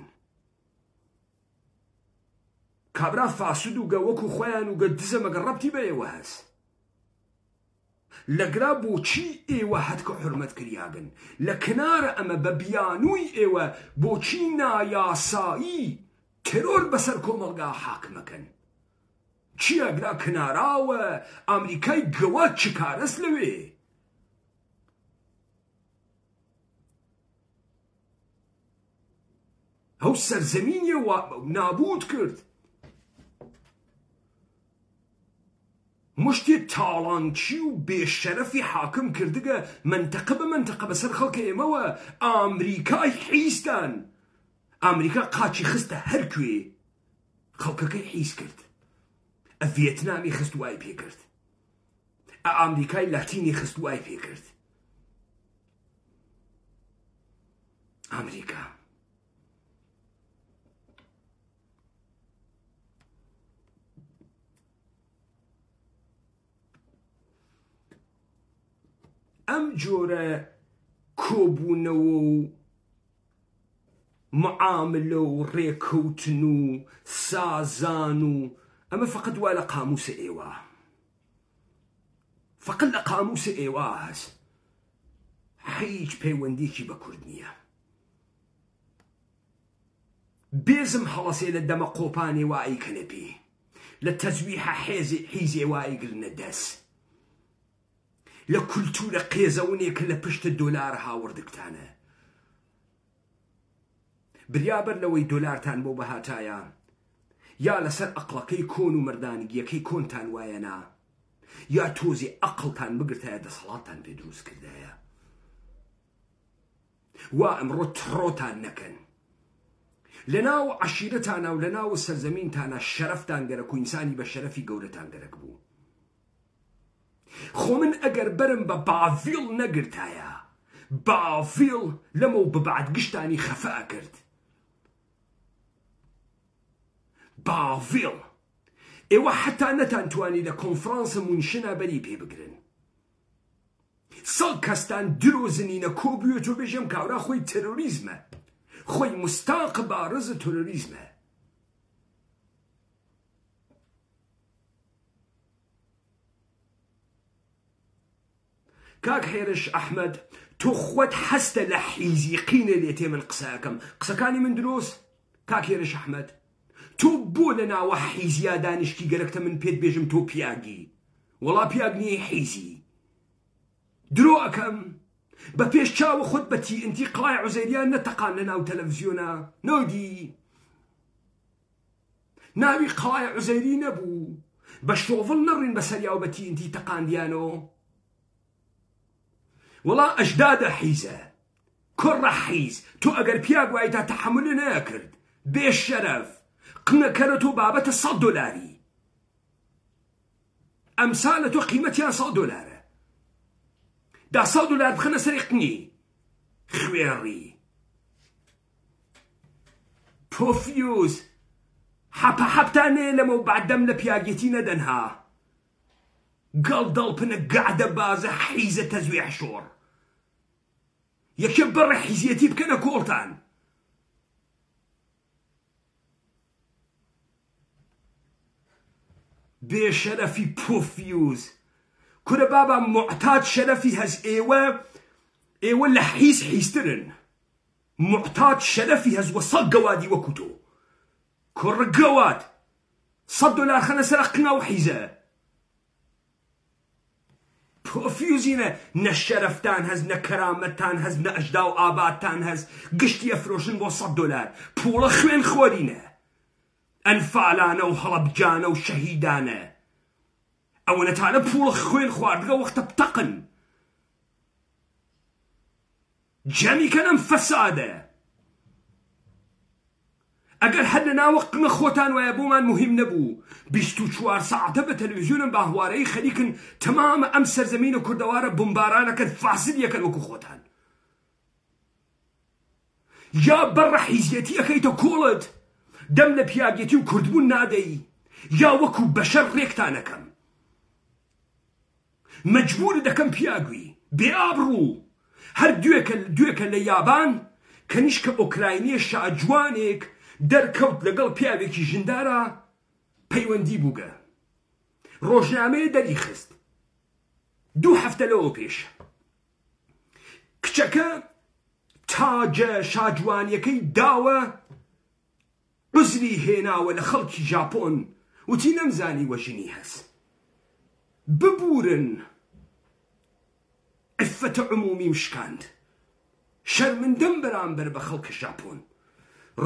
کابرا فاسود و گەوەکو خۆیان و گە دزە مەگە ڕەبتی بەیەوە هەست؟ لەگرا بۆچی ئێوە هەتکە حورمەت کریاگن؟ لە کنارە ئەمە بە بیانووی ئێوە بۆچی نایاسایی ترۆر بەسەر کۆمەڵگا حاکمەکەن؟ چیە گرا کناراوە ئەمریکای گەوە چ کارەس لەوێ؟ ئەو سەرزەمینیە نابود کرد، مشتی تاڵانچی و بێشەرەفی حاکم کردگە منتەقە بە منتەقە بەسەر خەڵکە ئێمەوە. ئامریکای حیستان، ئامریکا قاچی خستە هەرکوێ، خەڵکەکەی حیس کرد. ڤێتنامی خست وای پێ کرد، ئامریکای لاتینی خست وای پێ کرد. ئامریکا ئەم جۆرە کۆبوونەوە و معاملە و ڕێکەوتن و سازان و ئەمە فقط وا لە قاموسە ئێوە، فقط لە قاموسە ئێوە هەست، هیچ پەیوەندێکی بە کورد نییە. بێزم هەڵەسێ لە دەمە قۆپانێ وا ئەیکەنە پێ، لە تەزویحە حیزێ وا ئەیگرنە دەست، لە کولتورە قێزەونێکە لە پشتە دۆلار هاوردکتانە. بریابەر لەوەی دۆلارتان بۆ بەهاتایە، یا لەسەر ئەقڵەکەی کۆن و مردانگیەکەی کۆنتان وایەنا، یا تۆزی ئەقڵتان بگرتایە دەسەڵاتتان پێ دروست کردایە. وا ئەمڕۆ تڕۆتان نەکەن، لە ناو عەشیرەتانە و لە ناو سەرزەمینتانە شەرەفتان گەرەک و ئینسانی بە شەرەفی گەورەتان گەرەک بوو. خۆ من ئەگەر بەرم بە باڤیڵ نەگرتایە، باڤیڵ لەمە و ببعد گشتانی خەفە کرد. باڤیڵ ئێوە حتا نەتان توانی لە کۆنفرانسە مونشنە بەری پێ بگرن. سەڵ کەستان درۆزنینە کۆبوێت و بێژەم کاورا خۆی تەرۆریزمە، خۆی مستاق بارزە تەرۆریزمە. کاک هێرش ئەحمەد، تۆ خۆت هەستە لە حیزیقینە لێتێ من قسەکەم، قسەکانی من دروست؟ کاک هێرش ئەحمەد، تۆ بۆ لە ناوە حیزیا دانیشتی گەرەکتە من پێت بێژم تۆ پیاگی؟ وەڵا پیاگ نییە حیزی. درۆ ئەەکەم بە پێش چاوە خۆت بە TNT قڵای عوزەیریان نەتەقان لە ناو تەلەڤیزیۆنە نۆدی. ناوی قڵای عوزەیری نەبوو، بە شۆڤڵ نەڕین بەسەریاو بە TNT تەقاندیانۆ. وەڵا ئەژدادە حیزە، کوڕە حیز، تۆ ئەگەر پیاگ وای تا تەحمل نەکرد بێ شەرەف قنەکەرە تۆ بابەتە $100. ئەمسالە تۆ قیمەتیان $100. دا $100 بخەنە سەری قنی خوێڕی پۆفیوز حەپە حەپتانێ لەمە و بەعدەم لە پیاگێتی نەدەنها گەڵ دەڵپنە گەعدە بازە حیزە تەزویح شۆڕ. یەکێ بەڕێ حیزیەتی بکەنە کۆڵتان. بێشەرەفی پۆفیوز کورە بابا معتاد شەرەفی هەز ئێوە لە حیز حیزترن. معتاد شەرەفی هەز وە سەد گەوادی وەکو تۆ کوڕە گەواد $100 خەنە سەر قنا و حیزە. پۆفیوزینە نە شەرەفتان هەز نە کەرامەتتان هەز نە ئەژدا و ئابادتان هەز گشتی ئەفرۆشن بۆ $100 پوڵە خوێن خۆرینە ئەنفالانە و هەڵەبجانە و شەهیدانە ئەوە نەتانە پوڵە خوێن خواردگە وەختە بتەقن جەمیکەنەم فەسادە. ئەگەر هەر لە ناوەقتمە خۆتان وایە بۆمان مهم نەبوو 24 ساعتە بە تەلەڤیزیۆنم باهوارەی خەریکن تەمامە ئەم سەرزەمینە کوردەوارە بمبارانەکەن فاسد یەکەن وەکو خۆتان. یا بەڕە حیزیەتی ئەەکەیتە کۆڵت دەم لە پیاگێتی و کوردبوون نادەی یا وەکو بەشەر ڕێکتانەکەم مەجبور دەکەم پیاگوی بێئابڕوو هەر دوێکە لە یابان کەنیشکە ئۆکراینیە شاجوانێک دەرکەوت لەگەڵ پیاوێکی ژندارە پەیوەندی بووگە ڕۆژنامەیە دەری خست 2 هەفتە لەوە پێش کچەکە تاجە شاجوانیەکەی داوە عزری هێناوە لە خەڵکی ژاپۆن وتی نەمزانی وەژنی هەست ببورن عفەتە عمومی مشکاند شەرمندەم بەرامبەر بە خەڵکە ژاپۆن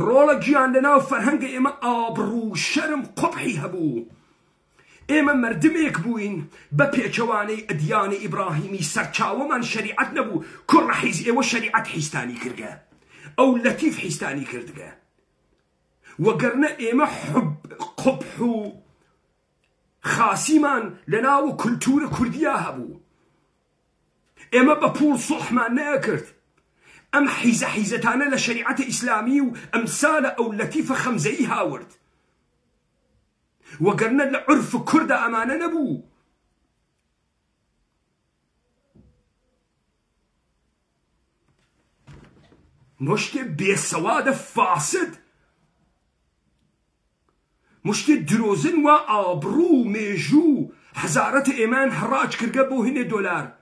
ڕۆڵە گیان لەناو فەرهەنگە ئێمە ئابڕوو شەرم قوبحی هەبوو ئێمە مردمێک بووین بە پێچەوانەی ئەدیانی ئیبراهیمی سەرچاوەمان شەریعەت نەبوو کوڕە حیز ئێوە شەریعەت حیستانی کردگە ئەو لەتیف حیستانی کردگە وەگەرنە ئێمە قوبح و خاسیمان لەناو کولتورە کوردیا هەبوو ئێمە بە پوڵ سوحمان نەکرد ئەم حیزەتانە لە شەریعەتە ئیسلامی و ئەمسالە ئەو لەتیفە خەمزەیی هاورد وەگەرنە لە عرف کوردە ئەمانە نەبوو. مشتێ بێسەوادە فاسد مشتێ درۆزن و ئابڕوو مێژوو حەزارەتە ئێمان هەڕاج کردگە بۆ هینێ $.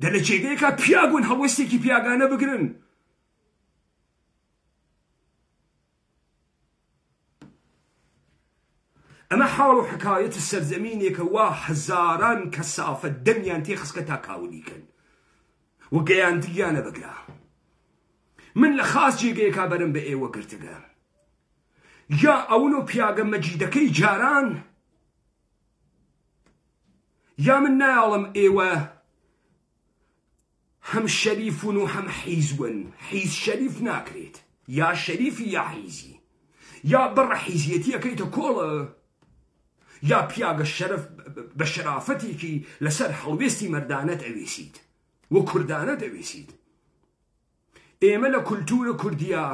دە لە جێگەیەکە پیاگون هەڵوێستێکی پیاگانە بگرن ئەمە حاڵ و حکایەتە سەرزەمینێکە وا هەزاران کەسافەت دەمیان تێخستکە تا کاولیکەن و گەیاندیانە بگرا. من لە خاس جێگەیەکا بەرم بە ئێوە گرتگە یا ئەون و پیاگە مەجیدەکەی جاران یا من نایاڵم ئێوە هەم شەریفون و هەم حیزون حیز شەریف ناکرێت یا شەریفی یا حیزی یا بەڕە حیزیەتی ئەەکەیتە کۆڵە یا پیاگە شەرف بە شەرافەتێکی لەسەر هەڵوێستی مەردانەت ئەوێسیت و کوردانەت ئەوێسیت. ئێمە لە کولتورە کوردیا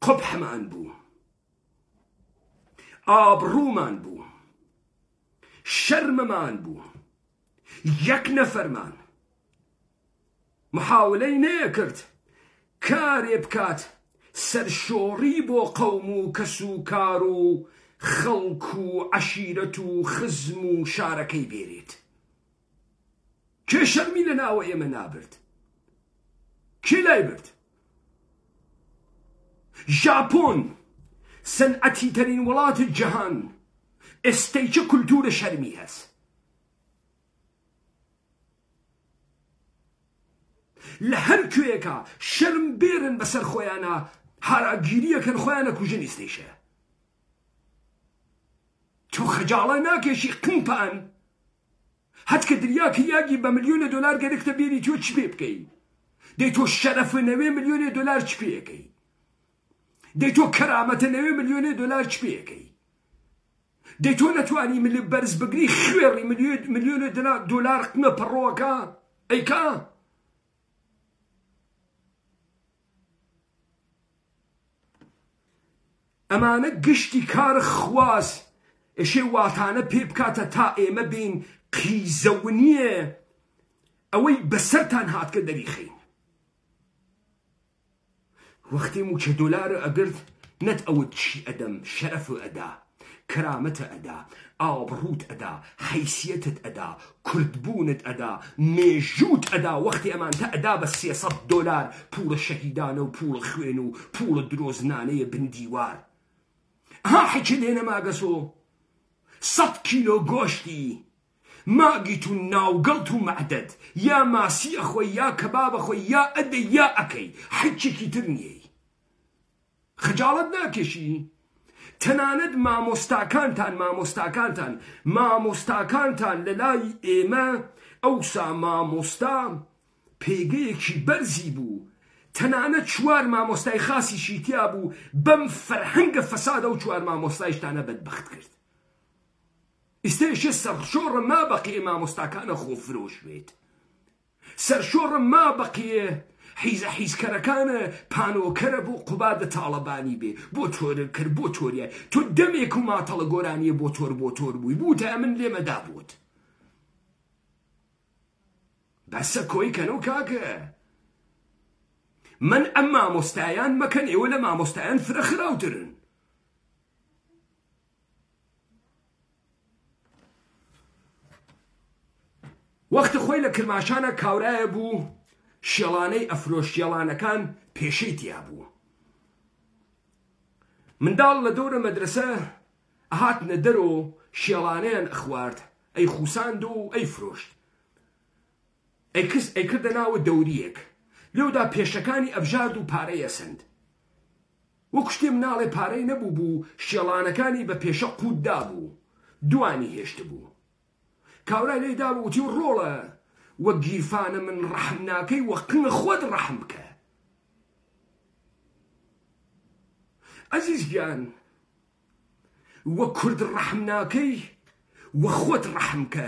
قوبحمان بوو ئابڕوومان بوو شەرمەمان بوو یەک نەفەرمان محاولەی نەکرد کارێ بکات سەرشۆڕی بۆ قەوم و کەس و کار و خەڵک و عەشیرەت و خزم و شارەکەی بێرێت. کێ شەرمی لە ناوە ئێمە نابرد؟ کێ لای برد؟ ژاپۆن سەنعەتی تەرین وڵاتە جەهان ئێستەی چه کولتورە شەرمی هەست لە هەر کوێیەکە شەرم بێرن بەسەر خۆیانە هاراگیریەکەن خۆیانە کوژن ئێستەیشە تۆ خەجاڵە ناکێشی قمپان هەت کە دریاکە یاگی بە $1,000,000 گەرەکتە بێری تۆ چ پێ بکەی دەی تۆ شەرەفە نەوێ $1,000,000 چ پێەکەی دەی تۆ کەرامەتە نەوێ $1,000,000 چ پێەکەی دەی تۆ نەتوانی ملی بەرز بگری خوێڕی $1,000,000 قمە پەڕۆوەکە ئەیکا ئەمانە گشتی کار خواز ئێشێ واتانە پێ بکاتە تا ئێمە بین قیزەونیە ئەوەی بەسەرتان هات کە دەریخین وەختی موچە دۆلارە ئەگرت نەت ئەوت چی ئەدەم شەرەف ئەدا کەرامەتە ئەدا ئابڕووت ئەدا حیسیەتت ئەدا کوردبوونت ئەدا مێژووت ئەدا وەختی ئەمانتە ئەدا بە $300 پوڵە شەهیدانە و پوڵە خوێن و پوڵە درۆزنانەیە بندیوار ها حەچە لێنە ماگەسۆ 100 کیلۆ گۆشتی ماگیت و ناوگەڵت و مەعدەد یا ماسی ئەخۆی یا کەباب ئەخۆی یا ئەدەی یا ئەکەی حەچێکی تر نییەی خەجاڵەت ناکێشی تەنانەت مامۆستاکانتان لە لای ئێمە ئەوسا مامۆستا پێگەیەکی بەرزی بوو تەنانەت 4 مامۆستای خاسیشی تیا بوو بەم فەرهەنگە فەسادە و 4 مامۆستایشتانە بەدبەخت کرد ئێستێشە سەرشۆڕە مابەقیە مامۆستاکانە خۆفرۆش بێت سەرشۆڕە مابەقیە حیزە حیزکەرەکانە پانۆکەرە بۆ قوبادە تاڵەبانی بێ بۆ تۆرە کرد بۆ تۆریە تۆ دەمێک و ماتەڵە گۆرانیە بۆ تۆر بووی بووتە من لێمەدا بووت بەسە کۆی کەنەو کاکە من ئەم مامۆستایان مەکەن ئێوە لە مامۆستایان فرەخراوترن وەختی خۆی لە کرماشانە کاورایە بوو شێڵانەی ئەفرۆشتێڵانەکان پێشەی تیا بوو منداڵ لە دەورە مەدرسە ئەهاتنە دەرۆ شێڵانەیان ئەخوارد ئەی خوساند و ئەی فرۆشت ئەی کردە ناوە دەوریەک لێودا پێشەکانی ئەبژاد و پارەی ئەسند وەکو شتێ مناڵێ پارەی نەبوو بوو شێڵانەکانی بە پێشە قوتدا بوو دوانی هێشت بوو کاورای لێدا بوو وتی ڕۆڵە وەک گیرفانە من ڕەحم ناکەی وە قنگە خۆت ڕەحم بکە ئەزیز گیان وە کورد ڕەحم ناکەی وە خۆت ڕەحم کە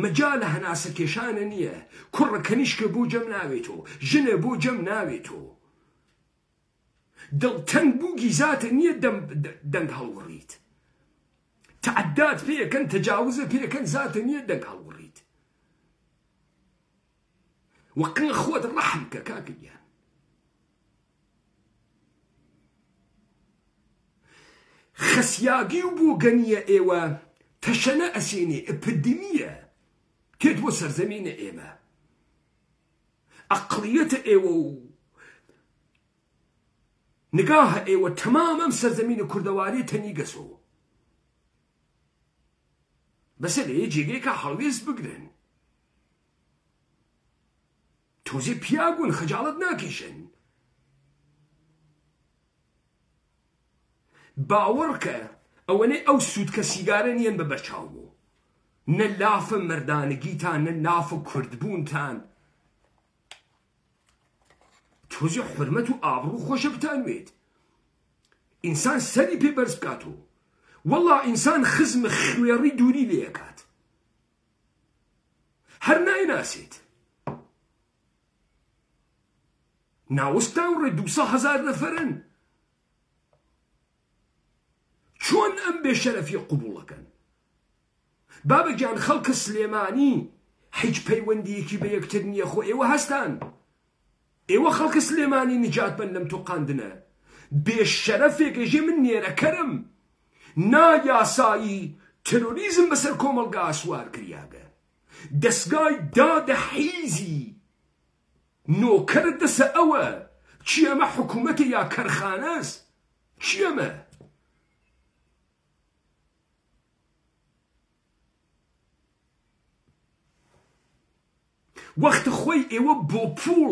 مەجال لە هەناسە کێشانە نییە کوڕە کەنیشکە بۆ جەم ناوێتەوە ژنە بۆ جەم ناوێتەوە دڵتەنگ بوو گیزاتە نییە دەنگ هەڵوڕیت تعداد پێەکەن تەجاوزە پێەکەن زاتە نییە دەنگ هەڵوڕیت وەقنگە خۆت ڕەحم کە کاکەگیان خەسیاگی و بۆ گەنیە ئێوە تەشەنە ئەسێنێ ئەپدمیە تێت بۆ سەرزەمینە ئێمە ئەقڵیەتە ئێوە و نگاهە ئێوە تەمام ئەم سەرزەمینە کوردەواری تەنی گەسۆ بەسە لەیە جێگەیەکە هەڵوێز بگرن تۆزێ پیاگون خەجاڵەت ناکێشن باوەڕکە ئەوەنەی ئەو سوودکە سیگارە نیەن بە بەرچاو بوو نە لافە مەردانگیتان نە لافە کوردبوونتان تۆزێ حورمەت و ئابڕوو خۆشە بتانوێت ئینسان سەری پێ بەرز بکاتۆ وەڵا ئینسان خزمە خوێڕی دووری لێکات هەر نایناسێت ناوەستان ڕێ 200,000 نەفەرن چۆن ئەم بێشەرەفی قوبوڵەکەن بابەگیان خەڵکە سلێمانی هیچ پەیوەندیەکی بە یەکتر نییە خۆ ئێوە هەستان ئێوە خەڵکە سلێمانی نجات بن لەم تۆقاندنە بێشەرەفێک ئێژێ من نێرەکەرم نایاسایی تەرۆریزم بەسەر کۆمەڵگا ئاسوار کریاگە دەستگای دادە حیزی نۆکەرت دەسە ئەوە چی ئەمە حکوومەتە یا کەرخانەس چی ئەمە وەختە خۆی ئێوە بۆ پوڵ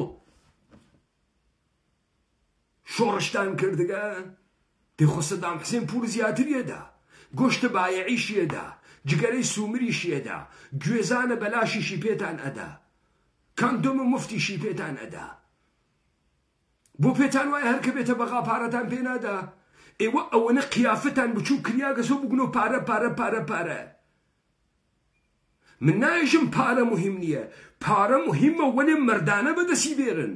شۆڕشتان کردگە دەخۆ سەدام حسێن پوڵ زیاتریەدا گۆشتە بایعیشیەدا جگەرەی سومریشیەدا گوێزانە بەلاشیشی پێتان ئەدا کاندۆمە مفتیشی پێتان ئەدا بۆ پێتان وایە هەرکە بێتە بەغا پارەتان پێ نادا ئێوە ئەوەنە قیافتان بچوو کریا گەسۆ بگونۆ پارە من نایژم پارە مهم نییە پارە مهمە وەلێ مەردانە بەدەسی بێرن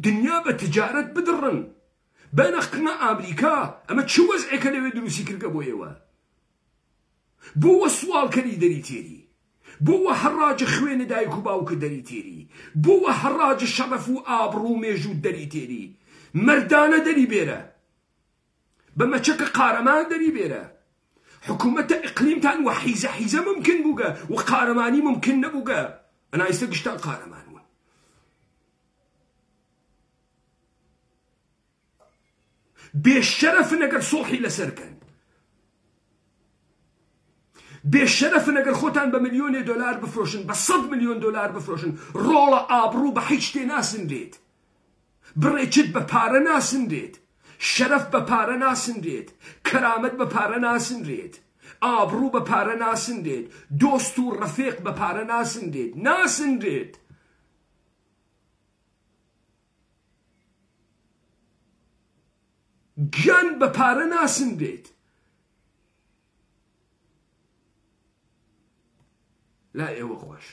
دنیا بە تجارەت بدڕن بەنەقنە ئامریکا ئەمە چ وەزعێکە لەوێ دروستی کردکە بۆ ئێوە بۆ وە سوالکەری دەری تێری بووە هەڕاجە خوێنە دایک و باوکە دەریتێری، بووە هەڕاجە شەڕەف و ئابڕوو مێژوو دەریتێری، مەردانە دەری بێرە، بە مەچەکە قارەمان دەری بێرە. حکوومەتە ئیقلیمتان وە حیزە حیزە ممکن بووگە و قارەمانی ممکن نەبووگە، ئەنا ئێستا گشتان قارەمان بوون. بێشەرەفن ئەگەر سۆڵحی لەسەرکەن، بێشەرەفن ئەگەر خۆتان بە ملیۆنێ دۆلار بفرۆشن، بە 100 ملیۆن دۆلار بفرۆشن، ڕۆڵە ئابڕوو بە هیچ شتێ ناسنرێت، بڕێچت بە پارە ناسنرێت، شەرەف بە پارە ناسنرێت، کەرامەت بە پارە ناسنرێت، ئابڕوو بە پارە ناسنرێت، دۆست و ڕەفیق بە پارە ناسنرێت، ناسنرێت. گیان بە پارە ناسنرێت. لا ئێوە خۆش